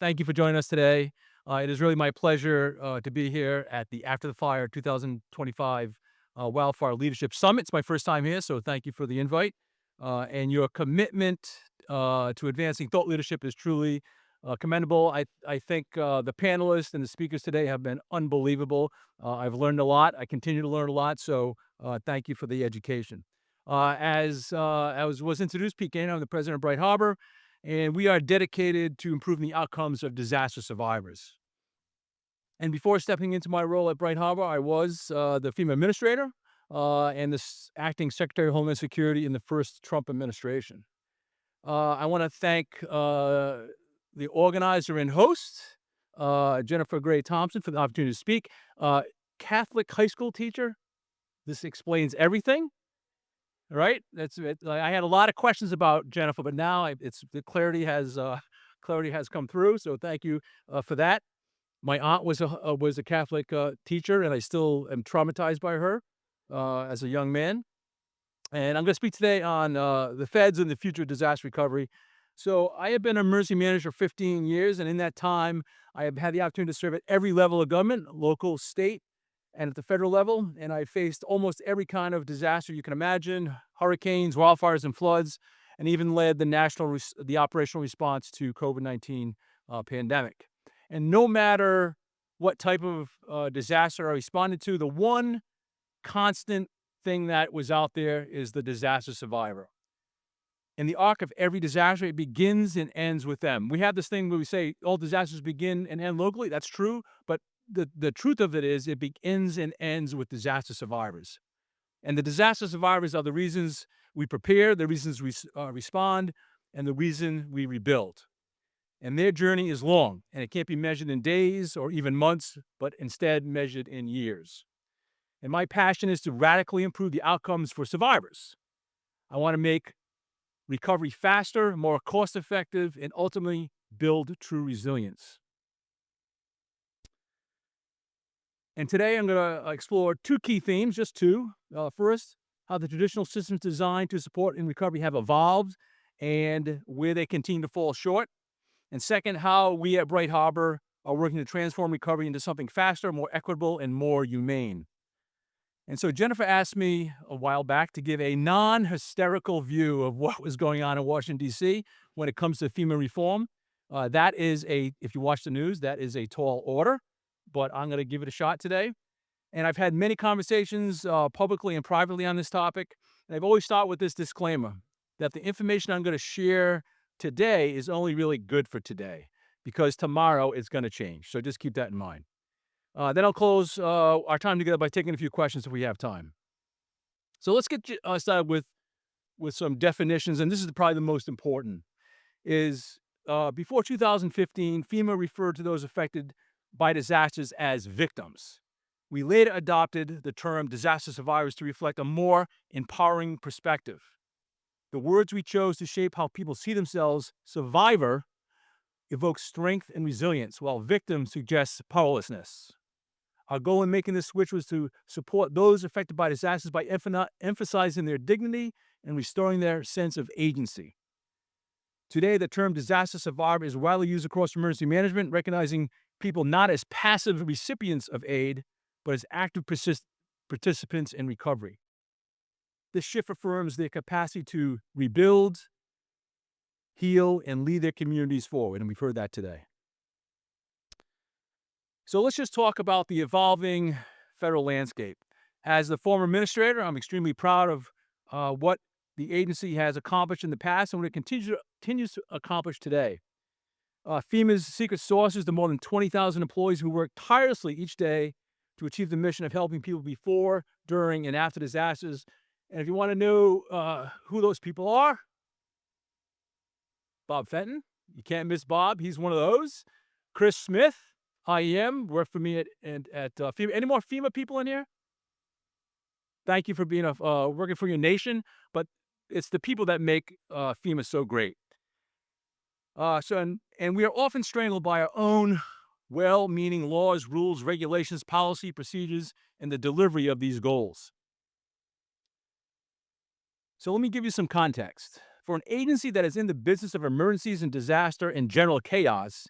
Thank you for joining us today. It is really my pleasure to be here at the After the Fire 2025 Wildfire Leadership Summit. It's my first time here, so thank you for the invite. And your commitment to advancing thought leadership is truly commendable. I think the panelists and the speakers today have been unbelievable. I've learned a lot. I continue to learn a lot, so thank you for the education. As was introduced, Pete Gaynor, I'm the president of Bright Harbor, and we are dedicated to improving the outcomes of disaster survivors. And before stepping into my role at Bright Harbor, I was the FEMA administrator and the acting Secretary of Homeland Security in the first Trump administration. I want to thank the organizer and host, Jennifer Gray Thompson, for the opportunity to speak. Catholic high school teacher. This explains everything. Right? That's it. I had a lot of questions about Jennifer, but now it's the clarity has come through. So thank you for that. My aunt was a Catholic teacher, and I still am traumatized by her as a young man. And I'm going to speak today on the feds and the future of disaster recovery. So I have been an emergency manager for 15 years, and in that time, I have had the opportunity to serve at every level of government, local, state, and at the federal level, and I faced almost every kind of disaster you can imagine: hurricanes, wildfires, and floods, and even led the operational response to COVID-19 pandemic. And no matter what type of disaster I responded to, the one constant thing that was out there is the disaster survivor. In the arc of every disaster, it begins and ends with them. We have this thing where we say all disasters begin and end locally. That's true, but the truth of it is it begins and ends with disaster survivors. And the disaster survivors are the reasons we prepare, the reasons we respond, and the reason we rebuild. And their journey is long, and it can't be measured in days or even months, but instead measured in years. And my passion is to radically improve the outcomes for survivors. I want to make recovery faster, more cost-effective, and ultimately build true resilience. And today I'm going to explore two key themes, just two. First, how the traditional systems designed to support in recovery have evolved and where they continue to fall short. And second, how we at Bright Harbor are working to transform recovery into something faster, more equitable, and more humane. And so Jennifer asked me a while back to give a non-hysterical view of what was going on in Washington, D.C. when it comes to FEMA reform. If you watch the news, that is a tall order, but I'm going to give it a shot today. And I've had many conversations publicly and privately on this topic. And I've always start with this disclaimer that the information I'm going to share today is only really good for today, because tomorrow it's going to change. So just keep that in mind. Then I'll close our time together by taking a few questions if we have time. So let's get started with some definitions, and this is probably the most important. Before 2015, FEMA referred to those affected by disasters as victims. We later adopted the term disaster survivors to reflect a more empowering perspective. The words we chose to shape how people see themselves, survivor, evokes strength and resilience, while victim suggests powerlessness. Our goal in making this switch was to support those affected by disasters by emphasizing their dignity and restoring their sense of agency. Today, the term disaster survivor is widely used across emergency management, recognizing people not as passive recipients of aid, but as active participants in recovery. This shift affirms their capacity to rebuild, heal, and lead their communities forward, and we've heard that today. So let's just talk about the evolving federal landscape. As the former administrator, I'm extremely proud of what the agency has accomplished in the past and what it continues to accomplish today. FEMA's secret sauce is the more than 20,000 employees who work tirelessly each day to achieve the mission of helping people before, during, and after disasters. And if you want to know who those people are, Bob Fenton. You can't miss Bob. He's one of those. Chris Smith, IEM, worked for me at FEMA. Any more FEMA people in here? Thank you for being working for your nation, but it's the people that make FEMA so great. And we are often strangled by our own well-meaning laws, rules, regulations, policy, procedures, and the delivery of these goals. So let me give you some context. For an agency that is in the business of emergencies and disaster and general chaos,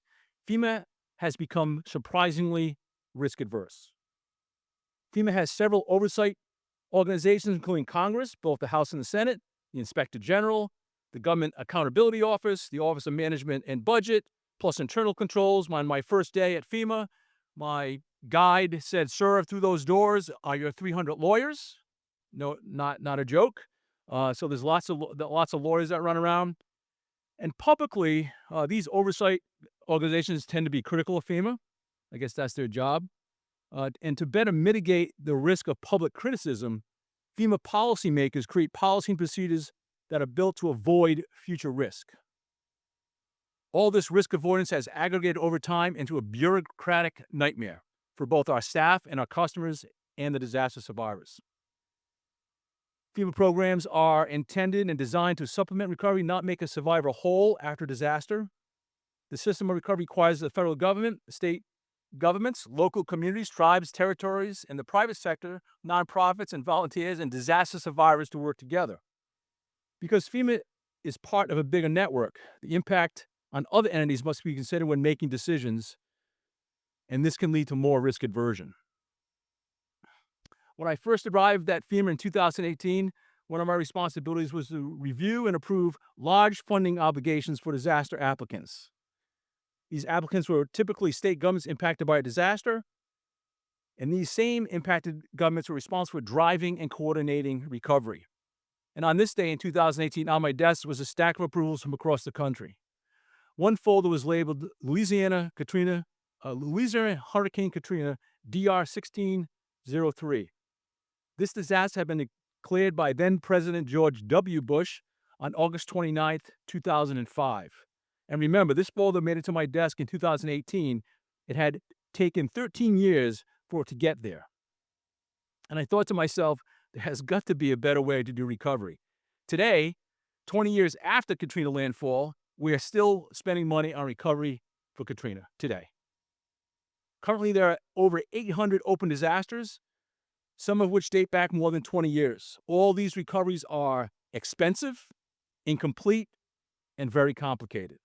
FEMA has become surprisingly risk adverse. FEMA has several oversight organizations, including Congress, both the House and the Senate, the Inspector General, the Government Accountability Office, the Office of Management and Budget, plus internal controls. On my first day at FEMA, my guide said, "Sir, through those doors are your 300 lawyers." No, not a joke. So there's lots of lawyers that run around. And publicly, these oversight organizations tend to be critical of FEMA. I guess that's their job. And to better mitigate the risk of public criticism, FEMA policymakers create policy and procedures that are built to avoid future risk. All this risk avoidance has aggregated over time into a bureaucratic nightmare for both our staff and our customers and the disaster survivors. FEMA programs are intended and designed to supplement recovery, not make a survivor whole after disaster. The system of recovery requires the federal government, state governments, local communities, tribes, territories, and the private sector, nonprofits, and volunteers, and disaster survivors to work together. Because FEMA is part of a bigger network, the impact on other entities must be considered when making decisions, and this can lead to more risk aversion. When I first arrived at FEMA in 2018, one of my responsibilities was to review and approve large funding obligations for disaster applicants. These applicants were typically state governments impacted by a disaster, and these same impacted governments were responsible for driving and coordinating recovery. And on this day in 2018, on my desk was a stack of approvals from across the country. One folder was labeled Louisiana Hurricane Katrina, DR 1603. This disaster had been declared by then-President George W. Bush on August 29, 2005. And remember, this folder made it to my desk in 2018. It had taken 13 years for it to get there. And I thought to myself, there has got to be a better way to do recovery. Today, 20 years after Katrina landfall, we are still spending money on recovery for Katrina today. Currently, there are over 800 open disasters, some of which date back more than 20 years. All these recoveries are expensive, incomplete, and very complicated.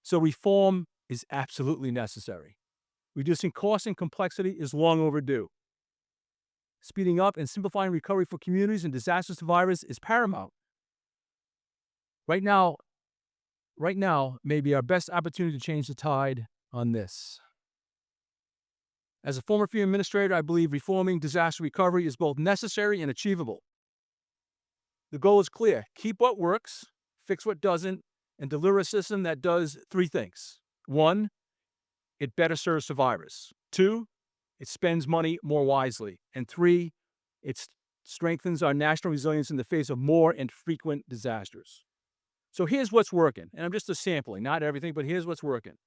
So reform is absolutely necessary. Reducing cost and complexity is long overdue. Speeding up and simplifying recovery for communities and disaster survivors is paramount. Right now may be our best opportunity to change the tide on this. As a former FEMA administrator, I believe reforming disaster recovery is both necessary and achievable. The goal is clear: keep what works, fix what doesn't, and deliver a system that does three things. 1, it better serves survivors. 2, it spends money more wisely. And 3, it strengthens our national resilience in the face of more and frequent disasters. So here's what's working, and I'm just a sampling, not everything, but here's what's working.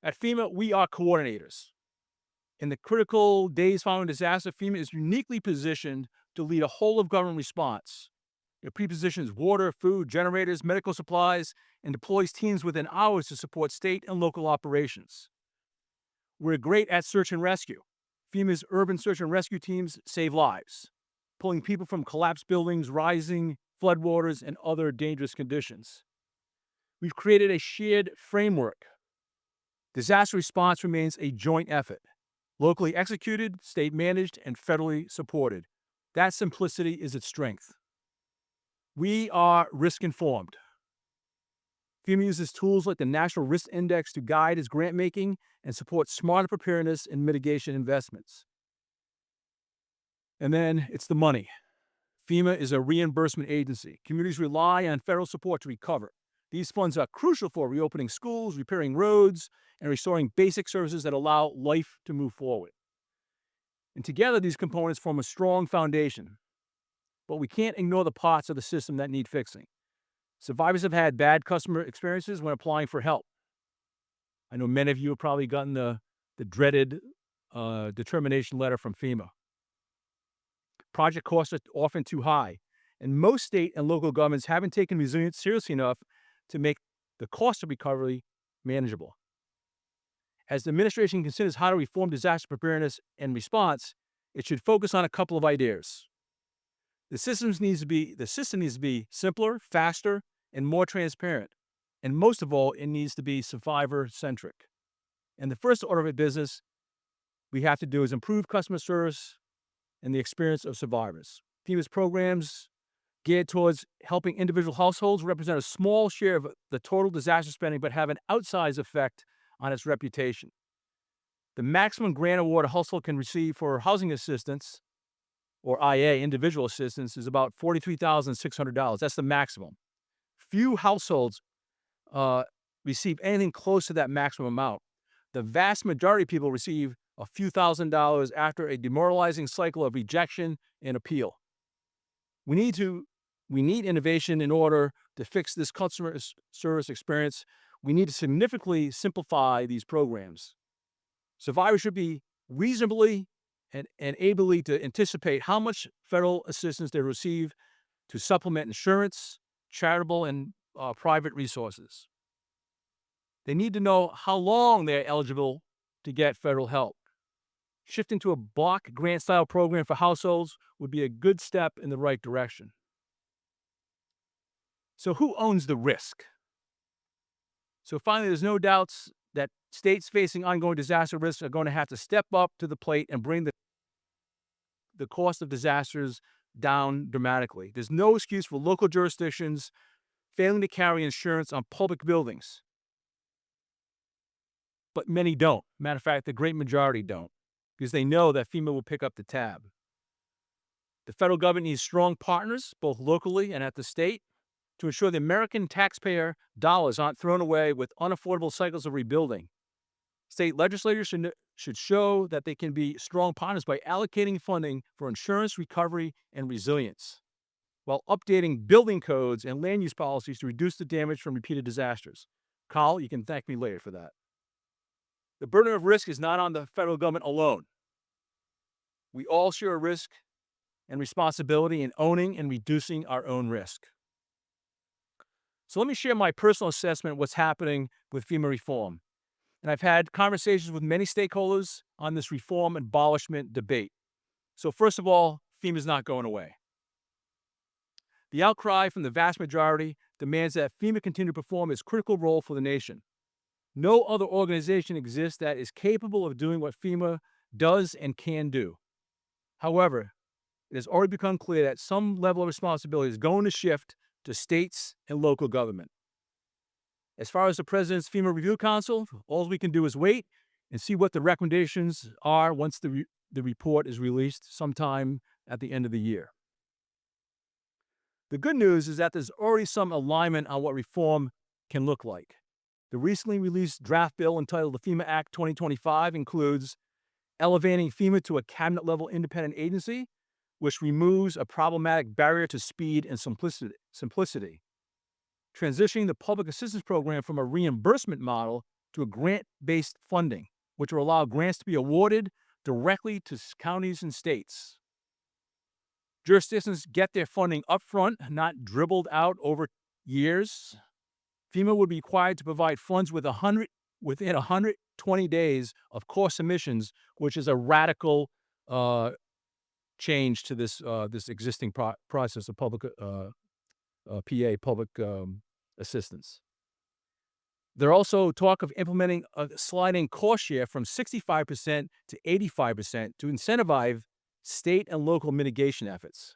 At FEMA, we are coordinators. In the critical days following disaster, FEMA is uniquely positioned to lead a whole-of-government response. It pre-positions water, food, generators, medical supplies, and deploys teams within hours to support state and local operations. We're great at search and rescue. FEMA's urban search and rescue teams save lives, pulling people from collapsed buildings, rising floodwaters, and other dangerous conditions. We've created a shared framework. Disaster response remains a joint effort, locally executed, state managed, and federally supported. That simplicity is its strength. We are risk-informed. FEMA uses tools like the National Risk Index to guide its grant-making and support smarter preparedness and mitigation investments. And then it's the money. FEMA is a reimbursement agency. Communities rely on federal support to recover. These funds are crucial for reopening schools, repairing roads, and restoring basic services that allow life to move forward. And together, these components form a strong foundation. But we can't ignore the parts of the system that need fixing. Survivors have had bad customer experiences when applying for help. I know many of you have probably gotten the dreaded determination letter from FEMA. Project costs are often too high, and most state and local governments haven't taken resilience seriously enough to make the cost of recovery manageable. As the administration considers how to reform disaster preparedness and response, it should focus on a couple of ideas. The system needs to be simpler, faster, and more transparent. And most of all, it needs to be survivor-centric. And the first order of business we have to do is improve customer service and the experience of survivors. FEMA's programs geared towards helping individual households represent a small share of the total disaster spending, but have an outsized effect on its reputation. The maximum grant award a household can receive for housing assistance, or IA, individual assistance, is about $43,600. That's the maximum. Few households receive anything close to that maximum amount. The vast majority of people receive a few $1,000s after a demoralizing cycle of rejection and appeal. We need innovation in order to fix this customer service experience. We need to significantly simplify these programs. Survivors should be reasonably and ably to anticipate how much federal assistance they receive to supplement insurance, charitable, and private resources. They need to know how long they're eligible to get federal help. Shifting to a block grant-style program for households would be a good step in the right direction. So who owns the risk? So finally, there's no doubts that states facing ongoing disaster risks are going to have to step up to the plate and bring the cost of disasters down dramatically. There's no excuse for local jurisdictions failing to carry insurance on public buildings. But many don't. Matter of fact, the great majority don't, because they know that FEMA will pick up the tab. The federal government needs strong partners, both locally and at the state, to ensure the American taxpayer dollars aren't thrown away with unaffordable cycles of rebuilding. State legislators should show that they can be strong partners by allocating funding for insurance recovery and resilience, while updating building codes and land use policies to reduce the damage from repeated disasters. Carl, you can thank me later for that. The burden of risk is not on the federal government alone. We all share a risk and responsibility in owning and reducing our own risk. So let me share my personal assessment of what's happening with FEMA reform. And I've had conversations with many stakeholders on this reform and abolishment debate. So first of all, FEMA is not going away. The outcry from the vast majority demands that FEMA continue to perform its critical role for the nation. No other organization exists that is capable of doing what FEMA does and can do. However, it has already become clear that some level of responsibility is going to shift to states and local government. As far as the President's FEMA Review Council, all we can do is wait and see what the recommendations are once the report is released sometime at the end of the year. The good news is that there's already some alignment on what reform can look like. The recently released draft bill entitled the FEMA Act 2025 includes elevating FEMA to a cabinet-level independent agency, which removes a problematic barrier to speed and simplicity. Transitioning the public assistance program from a reimbursement model to a grant-based funding, which will allow grants to be awarded directly to counties and states. Jurisdictions get their funding upfront, not dribbled out over years. FEMA would be required to provide funds within 120 days of core submissions, which is a radical change to this existing process of public assistance. There are also talk of implementing a sliding cost share from 65% to 85% to incentivize state and local mitigation efforts.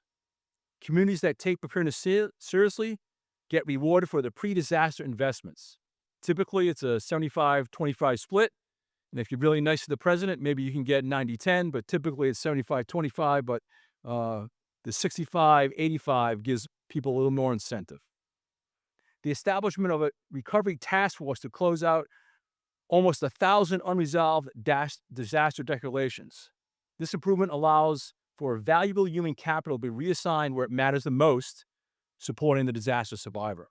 Communities that take preparedness seriously get rewarded for the pre-disaster investments. Typically, it's a 75-25 split. And if you're really nice to the president, maybe you can get 90-10, but typically it's 75-25, but the 65-85 gives people a little more incentive. The establishment of a recovery task force to close out almost 1,000 unresolved disaster declarations. This improvement allows for valuable human capital to be reassigned where it matters the most, supporting the disaster survivor.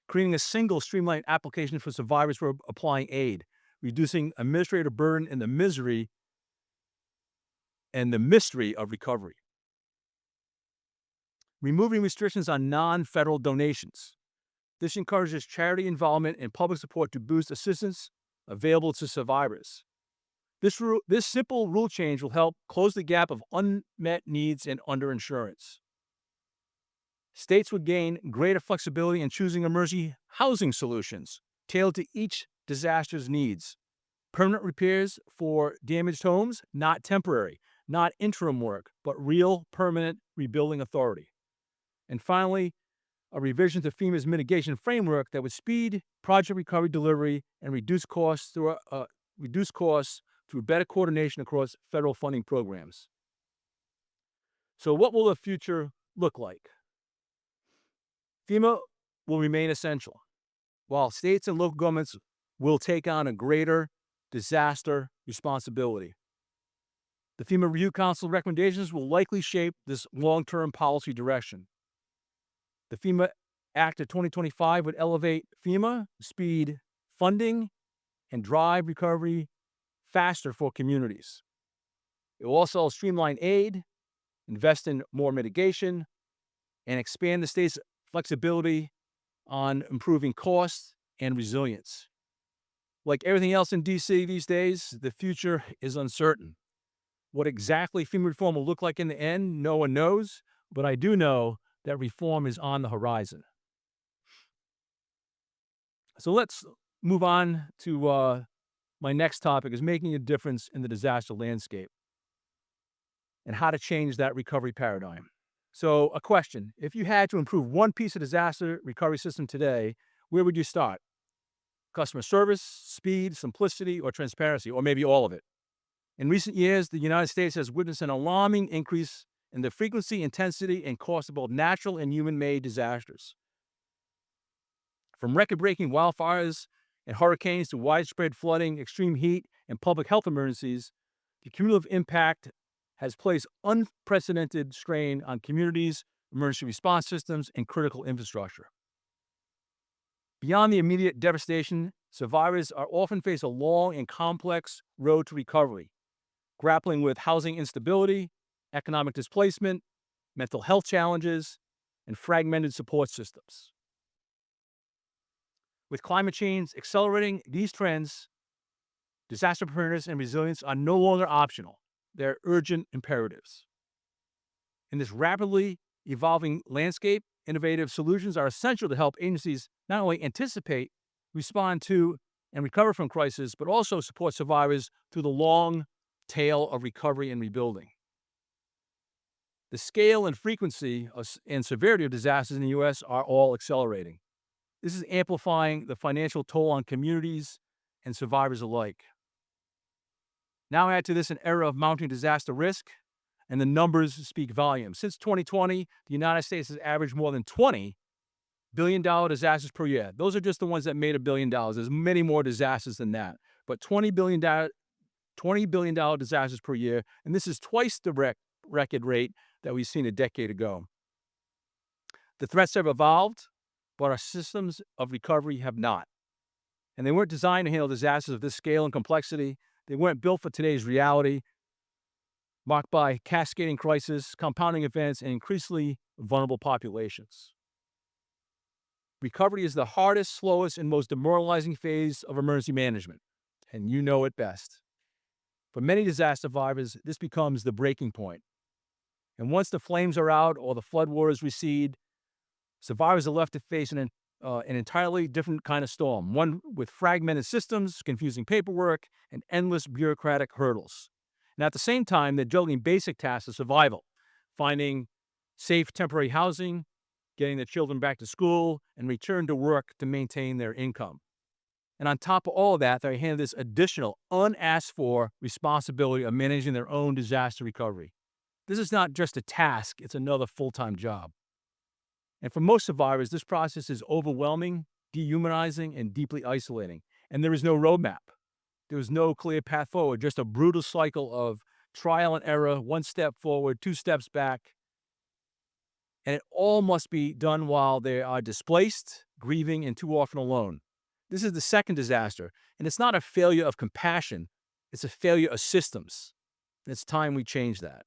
Creating a single streamlined application for survivors for applying aid, reducing administrative burden and the mystery of recovery. Removing restrictions on non-federal donations. This encourages charity involvement and public support to boost assistance available to survivors. This simple rule change will help close the gap of unmet needs and underinsurance. States would gain greater flexibility in choosing emergency housing solutions tailored to each disasters needs. Permanent repairs for damaged homes, not temporary, not interim work, but real permanent rebuilding authority. And finally, a revision to FEMA's mitigation framework that would speed project recovery delivery and reduce costs through better coordination across federal funding programs. So what will the future look like? FEMA will remain essential, while states and local governments will take on a greater disaster responsibility. The FEMA Review Council recommendations will likely shape this long-term policy direction. The FEMA Act of 2025 would elevate FEMA, speed funding, and drive recovery faster for communities. It will also streamline aid, invest in more mitigation, and expand the state's flexibility on improving costs and resilience. Like everything else in DC these days, the future is uncertain. What exactly FEMA reform will look like in the end, no one knows, but I do know that reform is on the horizon. So let's move on to my next topic, is making a difference in the disaster landscape and how to change that recovery paradigm. So a question: if you had to improve one piece of disaster recovery system today, where would you start? Customer service, speed, simplicity, or transparency, or maybe all of it? In recent years, the United States has witnessed an alarming increase in the frequency, intensity, and cost of both natural and human-made disasters. From record-breaking wildfires and hurricanes to widespread flooding, extreme heat, and public health emergencies, the cumulative impact has placed unprecedented strain on communities, emergency response systems, and critical infrastructure. Beyond the immediate devastation, survivors are often face a long and complex road to recovery, grappling with housing instability, economic displacement, mental health challenges, and fragmented support systems. With climate change accelerating these trends, disaster preparedness and resilience are no longer optional. They're urgent imperatives. In this rapidly evolving landscape, innovative solutions are essential to help agencies not only anticipate, respond to, and recover from crisis, but also support survivors through the long tail of recovery and rebuilding. The scale and frequency and severity of disasters in the U.S. are all accelerating. This is amplifying the financial toll on communities and survivors alike. Now add to this an era of mounting disaster risk, and the numbers speak volumes. Since 2020, the United States has averaged more than $20 billion disasters per year. Those are just the ones that made $1 billion. There's many more disasters than that. But $20 billion disasters per year, and this is twice the record rate that we've seen a decade ago. The threats have evolved, but our systems of recovery have not. And they weren't designed to handle disasters of this scale and complexity. They weren't built for today's reality, marked by cascading crises, compounding events, and increasingly vulnerable populations. Recovery is the hardest, slowest, and most demoralizing phase of emergency management, and you know it best. For many disaster survivors, this becomes the breaking point. And once the flames are out or the floodwaters recede, survivors are left to face an entirely different kind of storm, one with fragmented systems, confusing paperwork, and endless bureaucratic hurdles. And at the same time, they're juggling basic tasks of survival, finding safe temporary housing, getting their children back to school, and return to work to maintain their income. And on top of all of that, they handle this additional, unasked for responsibility of managing their own disaster recovery. This is not just a task, it's another full-time job. And for most survivors, this process is overwhelming, dehumanizing, and deeply isolating. And there is no roadmap. There is no clear path forward, just a brutal cycle of trial and error, one step forward, two steps back. And it all must be done while they are displaced, grieving, and too often alone. This is the second disaster, and it's not a failure of compassion, it's a failure of systems. And it's time we change that.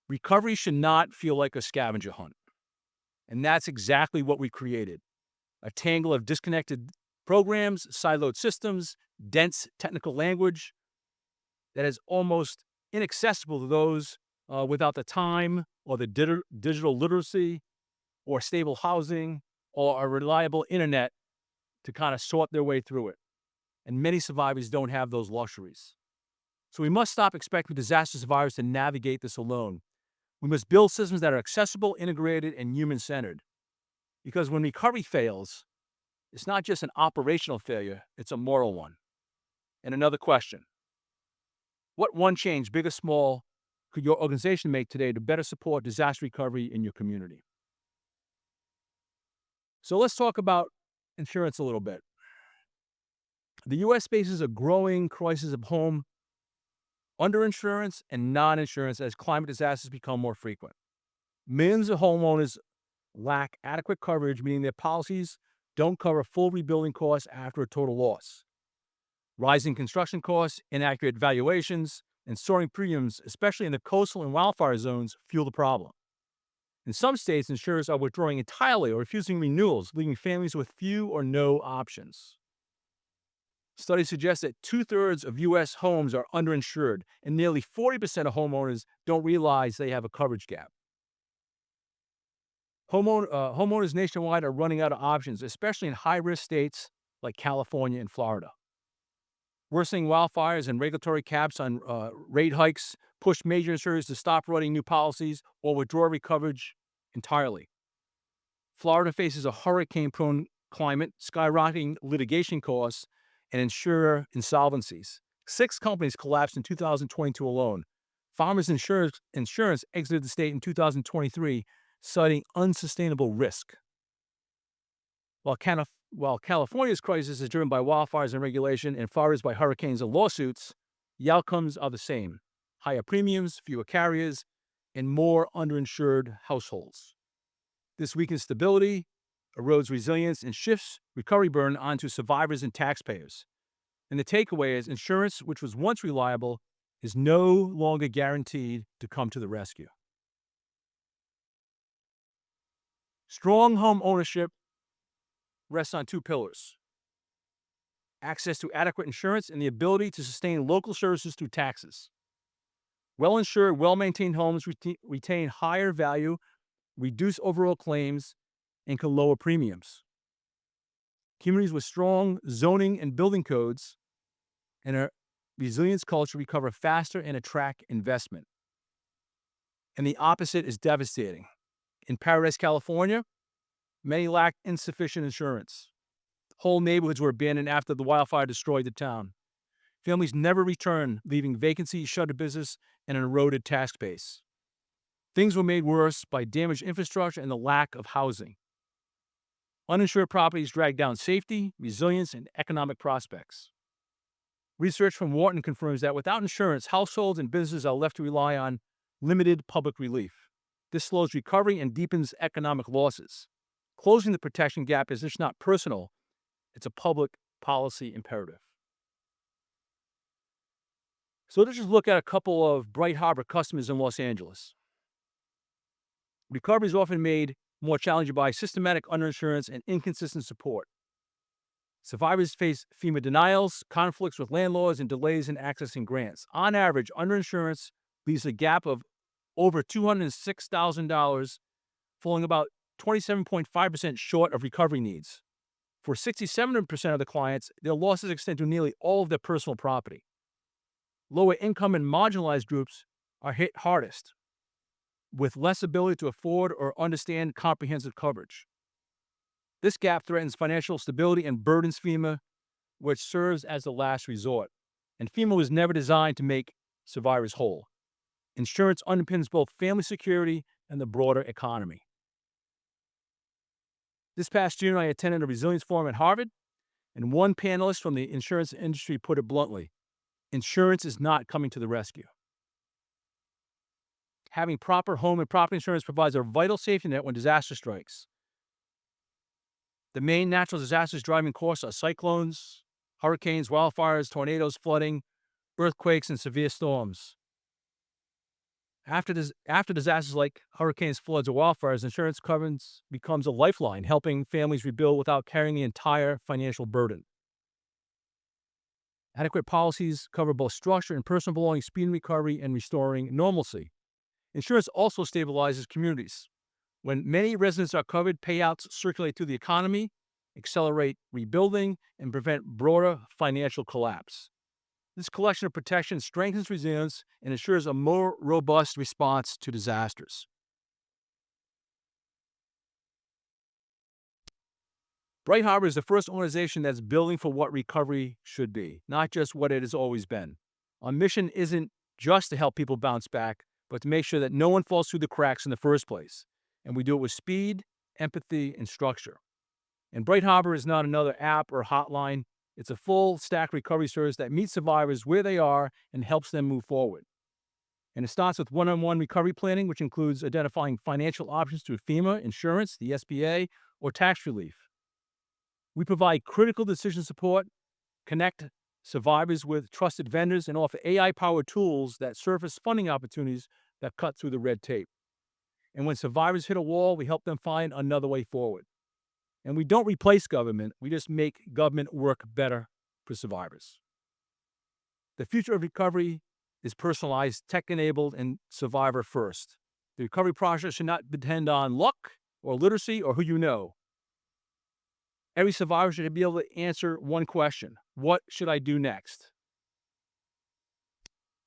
Recovery should not feel like a scavenger hunt. And that's exactly what we created. A tangle of disconnected programs, siloed systems, dense technical language that is almost inaccessible to those without the time or the digital literacy or stable housing or a reliable internet to kind of sort their way through it. And many survivors don't have those luxuries. So we must stop expecting disaster survivors to navigate this alone. We must build systems that are accessible, integrated, and human-centered. Because when recovery fails, it's not just an operational failure, it's a moral one. And another question: what one change, big or small, could your organization make today to better support disaster recovery in your community? So let's talk about insurance a little bit. The U.S. faces a growing crisis of home underinsurance and non-insurance as climate disasters become more frequent. Millions of homeowners lack adequate coverage, meaning their policies don't cover full rebuilding costs after a total loss. Rising construction costs, inaccurate valuations, and soaring premiums, especially in the coastal and wildfire zones, fuel the problem. In some states, insurers are withdrawing entirely or refusing renewals, leaving families with few or no options. Studies suggest that 2/3 of U.S. homes are underinsured, and nearly 40% of homeowners don't realize they have a coverage gap. Homeowners nationwide are running out of options, especially in high-risk states like California and Florida. Worsening wildfires and regulatory caps on rate hikes push major insurers to stop writing new policies or withdraw coverage entirely. Florida faces a hurricane-prone climate, skyrocketing litigation costs, and insurer insolvencies. 6 companies collapsed in 2022 alone. Farmers Insurance exited the state in 2023, citing unsustainable risk. While California's crisis is driven by wildfires and regulation and Florida's by hurricanes and lawsuits, the outcomes are the same: higher premiums, fewer carriers, and more underinsured households. This weakens stability, erodes resilience, and shifts recovery burden onto survivors and taxpayers. And the takeaway is insurance, which was once reliable, is no longer guaranteed to come to the rescue. Strong home ownership rests on 2 pillars: access to adequate insurance and the ability to sustain local services through taxes. Well-insured, well-maintained homes retain higher value, reduce overall claims, and can lower premiums. Communities with strong zoning and building codes and a resilience culture recover faster and attract investment. And the opposite is devastating. In Paradise, California, many lack insufficient insurance. Whole neighborhoods were abandoned after the wildfire destroyed the town. Families never returned, leaving vacancy, shuttered business, and an eroded tax base. Things were made worse by damaged infrastructure and the lack of housing. Uninsured properties drag down safety, resilience, and economic prospects. Research from Wharton confirms that without insurance, households and businesses are left to rely on limited public relief. This slows recovery and deepens economic losses. Closing the protection gap is just not personal, it's a public policy imperative. So let's just look at a couple of Bright Harbor customers in Los Angeles. Recovery is often made more challenging by systematic underinsurance and inconsistent support. Survivors face FEMA denials, conflicts with landlords, and delays in accessing grants. On average, underinsurance leaves a gap of over $206,000, falling about 27.5% short of recovery needs. For 67% of the clients, their losses extend to nearly all of their personal property. Lower income and marginalized groups are hit hardest, with less ability to afford or understand comprehensive coverage. This gap threatens financial stability and burdens FEMA, which serves as the last resort. And FEMA was never designed to make survivors whole. Insurance underpins both family security and the broader economy. This past June, I attended a resilience forum at Harvard, and one panelist from the insurance industry put it bluntly: insurance is not coming to the rescue. Having proper home and property insurance provides a vital safety net when disaster strikes. The main natural disasters driving costs are cyclones, hurricanes, wildfires, tornadoes, flooding, earthquakes, and severe storms. After disasters like hurricanes, floods, or wildfires, insurance coverage becomes a lifeline, helping families rebuild without carrying the entire financial burden. Adequate policies cover both structure and personal belonging, speeding recovery, and restoring normalcy. Insurance also stabilizes communities. When many residents are covered, payouts circulate through the economy, accelerate rebuilding, and prevent broader financial collapse. This collection of protections strengthens resilience and ensures a more robust response to disasters. Bright Harbor is the first organization that's building for what recovery should be, not just what it has always been. Our mission isn't just to help people bounce back, but to make sure that no one falls through the cracks in the first place. And we do it with speed, empathy, and structure. And Bright Harbor is not another app or hotline. It's a full stack recovery service that meets survivors where they are and helps them move forward. And it starts with one-on-one recovery planning, which includes identifying financial options through FEMA, insurance, the SBA, or tax relief. We provide critical decision support, connect survivors with trusted vendors, and offer AI-powered tools that surface funding opportunities that cut through the red tape. And when survivors hit a wall, we help them find another way forward. And we don't replace government, we just make government work better for survivors. The future of recovery is personalized, tech-enabled, and survivor-first. The recovery process should not depend on luck or literacy or who you know. Every survivor should be able to answer one question: what should I do next?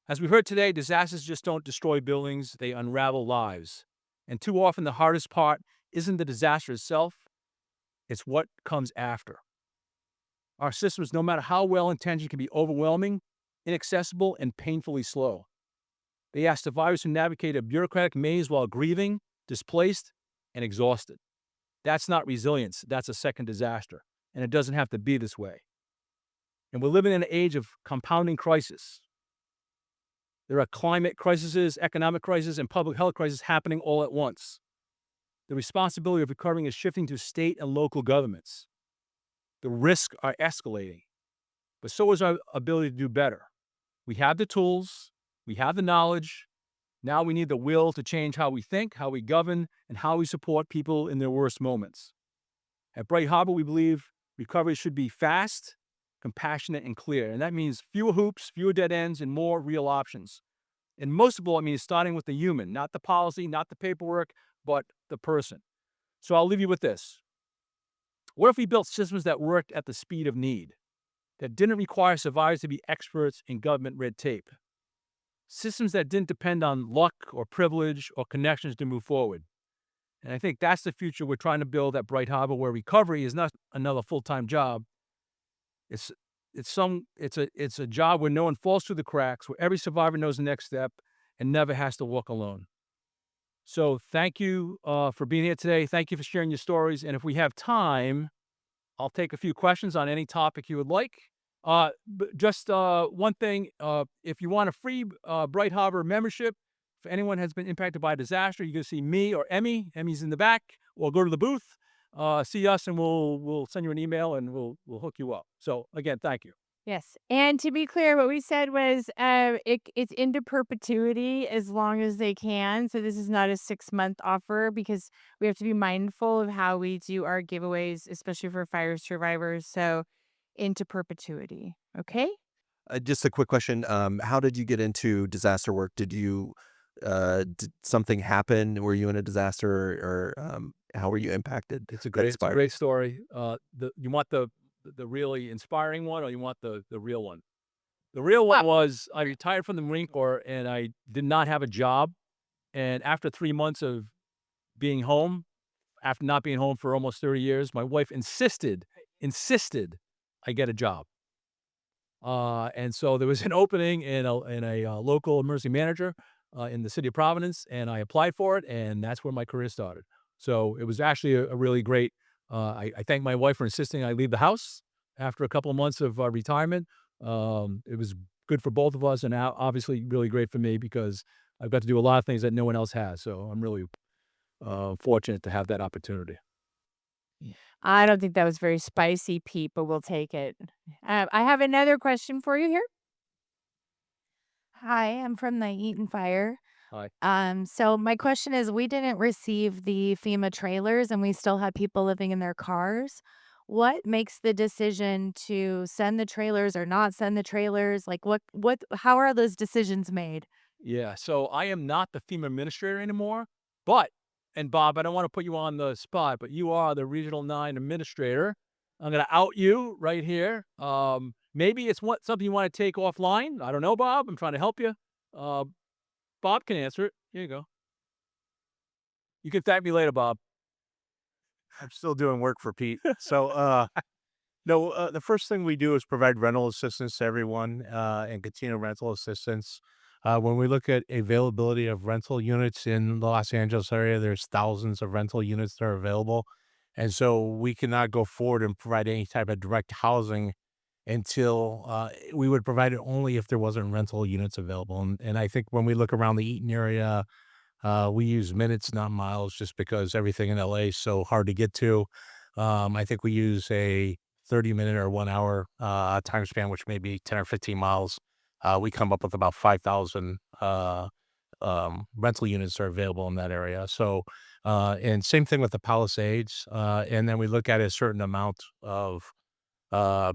As we heard today, disasters just don't destroy buildings, they unravel lives. And too often, the hardest part isn't the disaster itself, it's what comes after. Our systems, no matter how well intentioned, can be overwhelming, inaccessible, and painfully slow. They ask survivors to navigate a bureaucratic maze while grieving, displaced, and exhausted. That's not resilience, that's a second disaster. And it doesn't have to be this way. And we're living in an age of compounding crisis. There are climate crises, economic crises, and public health crises happening all at once. The responsibility of recovering is shifting to state and local governments. The risks are escalating, but so is our ability to do better. We have the tools, we have the knowledge. Now we need the will to change how we think, how we govern, and how we support people in their worst moments. At Bright Harbor, we believe recovery should be fast, compassionate, and clear. And that means fewer hoops, fewer dead ends, and more real options. And most of all, it means starting with the human, not the policy, not the paperwork, but the person. So I'll leave you with this. What if we built systems that worked at the speed of need, that didn't require survivors to be experts in government red tape? Systems that didn't depend on luck or privilege or connections to move forward. And I think that's the future we're trying to build at Bright Harbor, where recovery is not another full-time job. It's a job where no one falls through the cracks, where every survivor knows the next step and never has to walk alone. So thank you for being here today. Thank you for sharing your stories. And if we have time, I'll take a few questions on any topic you would like. Just one thing, if you want a free Bright Harbor membership, if anyone has been impacted by a disaster, you can see me or Emmy. Emmy's in the back, or go to the booth, see us, and we'll send you an email and we'll hook you up. So again, thank you. Yes, and to be clear, what we said was, it's into perpetuity as long as they can, so this is not a six-month offer because we have to be mindful of how we do our giveaways, especially for fire survivors, so into perpetuity, okay? Just a quick question. How did you get into disaster work? Did something happen? Were you in a disaster or how were you impacted It's a that great inspired? story. You want the really inspiring one, or you want the real one? The real one Well, was I retired from the Marine Corps and I did not have a job. And after 3 months of being home, after not being home for almost 30 years, my wife insisted I get a job. And so there was an opening in a local emergency manager in the city of Providence, and I applied for it, and that's where my career started. So it was actually a really great. I thank my wife for insisting I leave the house after a couple of months of retirement. It was good for both of us, and obviously really great for me because I've got to do a lot of things that no one else has. So I'm really fortunate to have that opportunity. I don't think that was very spicy, Pete, but we'll take it. I have another question for you here. Hi, I'm from the Eaton Fire. Hi. So my question is, we didn't receive the FEMA trailers and we still had people living in their cars. What makes the decision to send the trailers or not send the trailers? Like how are those decisions made? Yeah, so I am not the FEMA administrator anymore, but and Bob, I don't wanna put you on the spot, but you are the Regional 9 administrator, I'm gonna out you right here. Maybe it's something you want to take offline. I don't know, Bob. I'm trying to help you. Uh, Bob can answer it. Here you go. You can thank me later, Bob. I'm still doing work for Pete. So, no, the first thing we do is provide rental assistance to everyone and continue rental assistance. When we look at availability of rental units in the Los Angeles area, there's thousands of rental units that are available. And so we cannot go forward and provide any type of direct housing until we would provide it only if there wasn't rental units available. And I think when we look around the Eaton area, we use minutes, not miles, just because everything in LA is so hard to get to. I think we use a 30-minute or 1 hour time span, which may be 10 or 15 miles. We come up with about 5,000 rental units are available in that area. So, and same thing with the Palisades. And then we look at a certain amount of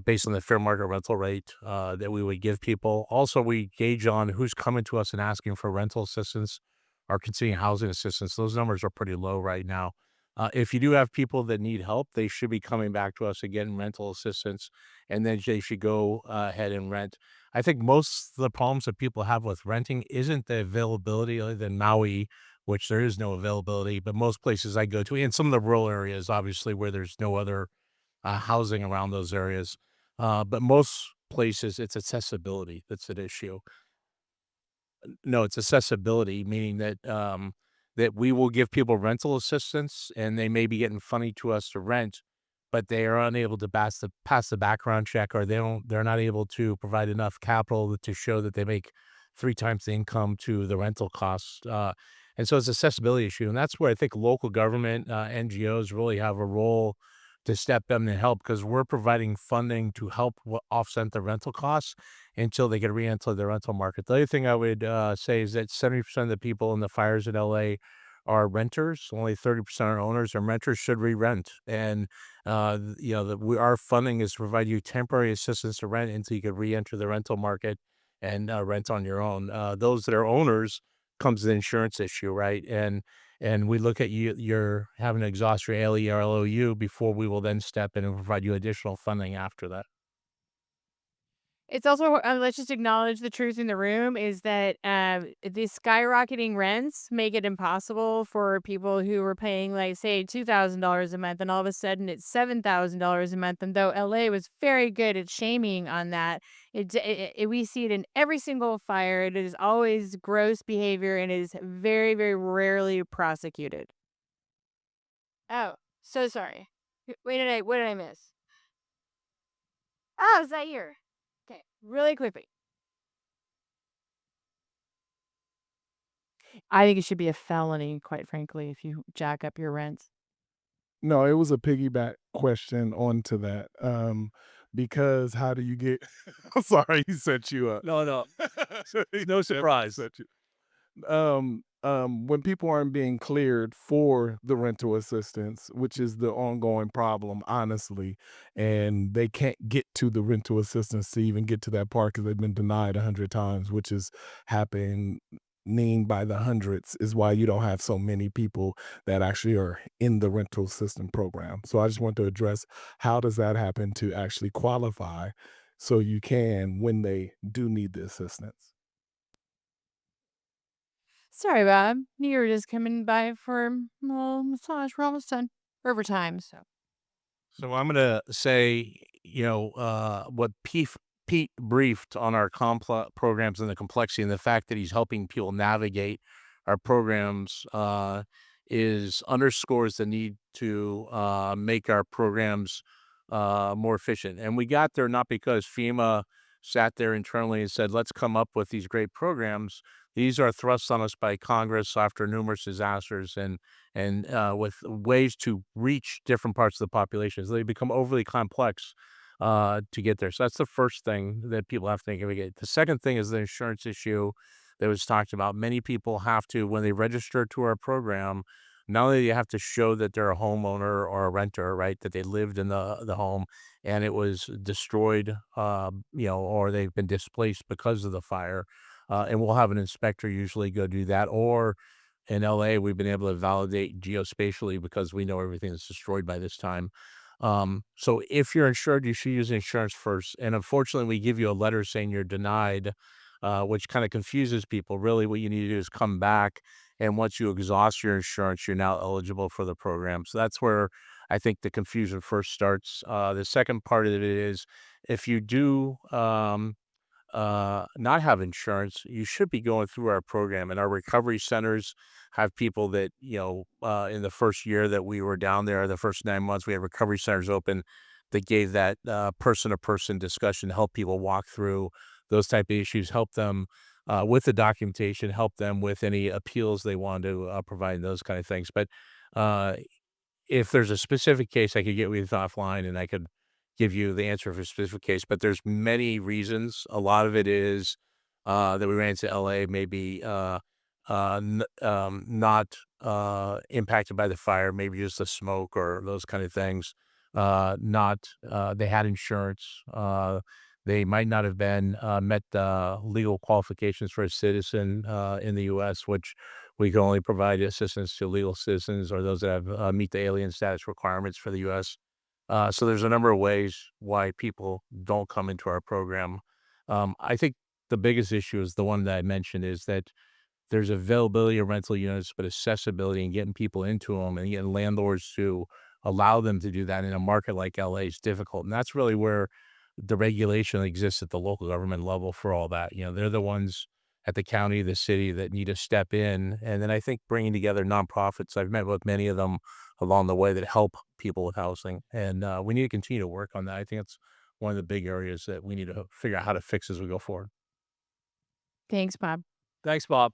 based on the fair market rental rate that we would give people. Also, we gauge on who's coming to us and asking for rental assistance or continuing housing assistance. Those numbers are pretty low right now. If you do have people that need help, they should be coming back to us and getting rental assistance, and then they should go ahead and rent. I think most of the problems that people have with renting isn't the availability, other than Maui, which there is no availability, but most places I go to, and some of the rural areas, obviously, where there's no other housing around those areas. But most places, it's accessibility that's an issue. No, it's accessibility, meaning that we will give people rental assistance, and they may be getting funny to us to rent, but they are unable to pass the background check, or they're not able to provide enough capital to show that they make 3 times the income to the rental costs. And so it's an accessibility issue, and that's where I think local government, NGOs really have a role to step in and help, because we're providing funding to help offset the rental costs until they can re-enter the rental market. The other thing I would say is that 70% of the people in the fires in LA are renters. Only 30% are owners, and renters should re-rent. And our funding is to provide you temporary assistance to rent until you can re-enter the rental market and rent on your own. Those that are owners comes the insurance issue, right? And we look at you're having to exhaust your LE or LOU before we will then step in and provide you additional funding after that. It's also let's just acknowledge the truth in the room is that the skyrocketing rents make it impossible for people who were paying, like, say, $2,000 a month, and all of a sudden it's $7,000 a month. And though LA was very good at shaming on that, we see it in every single fire. It is always gross behavior and is very, very rarely prosecuted. Oh, so sorry. What did I miss? Oh, Zaire. Okay, really quickly. I think it should be a felony, quite frankly, if you jack up your rents. No, it was a piggyback question onto that, because how do you get I'm sorry, he set you up. No, no, He no definitely surprise. set you when people aren't being cleared for the rental assistance, which is the ongoing problem, honestly, and they can't get to the rental assistance to even get to that part because they've been denied 100 times, which is happening by the hundreds, is why you don't have so many people that actually are in the rental system program. So I just want to address, how does that happen to actually qualify so you can when they do need the assistance? Sorry, Bob. You were just coming by for a little massage. We're almost done. Overtime, so. So I'm gonna say, what Pete briefed on our complex programs and the complexity and the fact that he's helping people navigate our programs is underscores the need to make our programs more efficient. And we got there not because FEMA sat there internally and said, "Let's come up with these great programs." These are thrust on us by Congress after numerous disasters, and with ways to reach different parts of the population. So they become overly complex to get there. So that's the first thing that people have to navigate. The second thing is the insurance issue that was talked about. Many people have to, when they register to our program, not only do you have to show that they're a homeowner or a renter, right, that they lived in the home and it was destroyed, or they've been displaced because of the fire, and we'll have an inspector usually go do that. Or in LA, we've been able to validate geospatially because we know everything that's destroyed by this time. So if you're insured, you should use insurance first. And unfortunately, we give you a letter saying you're denied, which kind of confuses people. Really, what you need to do is come back. And once you exhaust your insurance, you're now eligible for the program. So that's where I think the confusion first starts. The second part of it is if you do not have insurance, you should be going through our program. And our recovery centers have people that, in the first year that we were down there, the first 9 months, we had recovery centers open that gave that person to person discussion, help people walk through those type of issues, help them with the documentation, help them with any appeals they want to provide, those kind of things. But uh, if there's a specific case, I could get with you offline and I could give you the answer for a specific case, but there's many reasons. A lot of it is that we ran into LA, maybe not impacted by the fire, maybe just the smoke or those kind of things. Not They had insurance. They might not have been met the legal qualifications for a citizen in the U.S., which we can only provide assistance to legal citizens or those that have meet the alien status requirements for the U.S. So there's a number of ways why people don't come into our program. I think the biggest issue is the one that I mentioned is that there's availability of rental units, but accessibility and getting people into them and getting landlords to allow them to do that in a market like LA is difficult. And that's really where the regulation exists at the local government level for all that. They're the ones at the county, the city that need to step in. And then I think bringing together nonprofits, I've met with many of them along the way that help people with housing. And we need to continue to work on that. I think it's one of the big areas that we need to figure out how to fix as we go forward. Thanks, Bob. Thanks, Bob.